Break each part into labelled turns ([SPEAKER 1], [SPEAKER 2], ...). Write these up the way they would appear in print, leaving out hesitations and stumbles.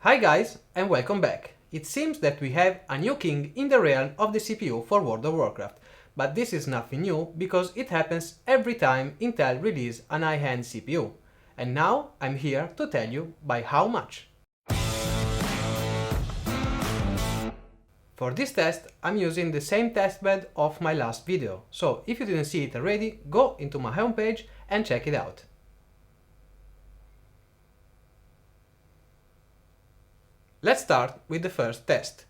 [SPEAKER 1] Hi guys, and welcome back. It seems that we have a new king in the realm of the CPU for World of Warcraft, but this is nothing new because it happens every time Intel release an high-end CPU. And now I'm here to tell you by how much. For this test, I'm using the same testbed of my last video, so if you didn't see it already, go into my homepage and check it out. Let's start with the first test.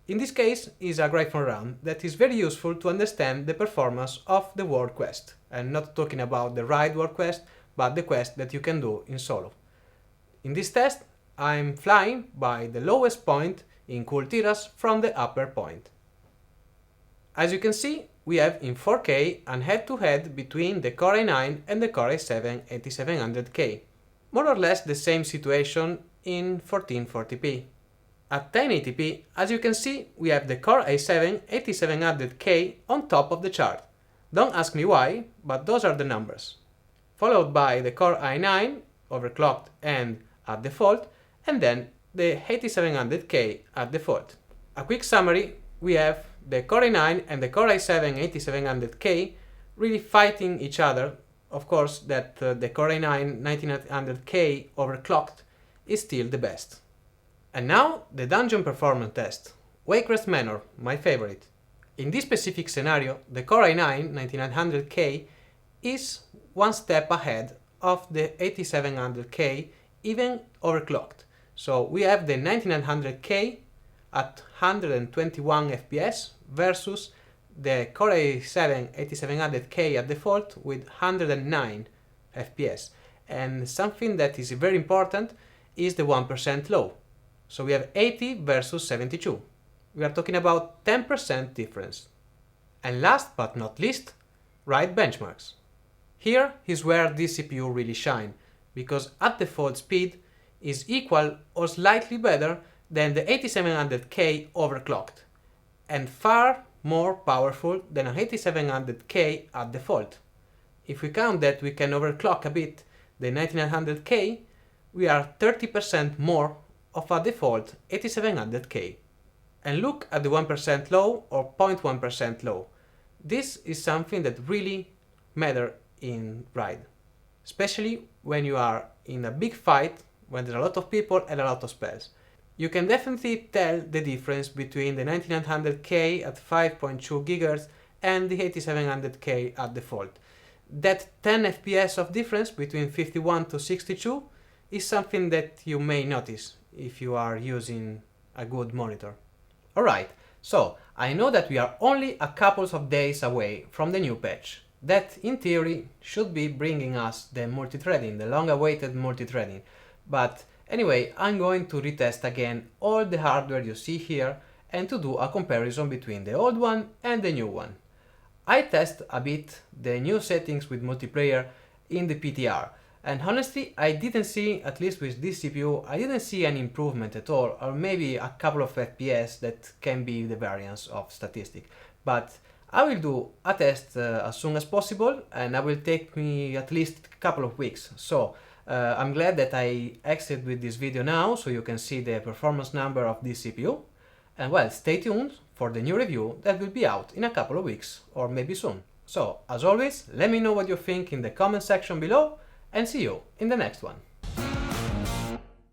[SPEAKER 1] In this case is a GRYPWON run that is very useful to understand the performance of the world quest, and not talking about the raid world quest, but the quest that you can do in solo. In this test, I'm flying by the lowest point in cool tiras from the upper point. As you can see, we have in 4K an head-to-head between the Core i9 and the Core i7 8700K. More or less the same situation in 1440p. At 1080p, as you can see, we have the Core i7 8700K on top of the chart. Don't ask me why, but those are the numbers. Followed by the Core i9, overclocked and at default, and then the 8700K at default. A quick summary, we have the Core i9 and the Core i7 8700K really fighting each other. Of course, that the Core i9 1900K overclocked is still the best. And now the dungeon performance test. WAYCREST MANOR, my favorite. In this specific scenario, the Core i9 1900K is one step ahead of the 8700K, even overclocked. So we have the 1900K at 121 FPS versus the Core i7 8700K at default with 109 FPS. And something that is very important is the 1% low. So we have 80 versus 72. We are talking about 10% difference. And last but not least, raid benchmarks. Here is where this CPU really shines, because at default speed is equal or slightly better than the 8700K overclocked, and far more powerful than an 8700K at default. If we count that we can overclock a bit the 1900K, we are 30% more of a default 8700K. And look at the 1% low or 0.1% low. This is something that really matters in raid, especially when you are in a big fight, when there are a lot of people and a lot of spells. You can definitely tell the difference between the 1900K at 5.2 GHz and the 8700K at default. That 10 FPS of difference between 51 to 62 is something that you may notice if you are using a good monitor. Alright, so I know that we are only a couple of days away from the new patch that in theory should be bringing us the multithreading, the long-awaited multithreading. But anyway, I'm going to retest again all the hardware you see here and to do a comparison between the old one and the new one. I test a bit the new settings with multiplayer in the PTR, and honestly I didn't see, at least with this CPU, I didn't see any improvement at all, or maybe a couple of FPS that can be the variance of statistic. But I will do a test as soon as possible, and it will take me at least a couple of weeks. So I'm glad that I exited with this video now, so you can see the performance number of this CPU. And well, stay tuned for the new review that will be out in a couple of weeks, or maybe soon. So, as always, let me know what you think in the comment section below, and see you in the next one.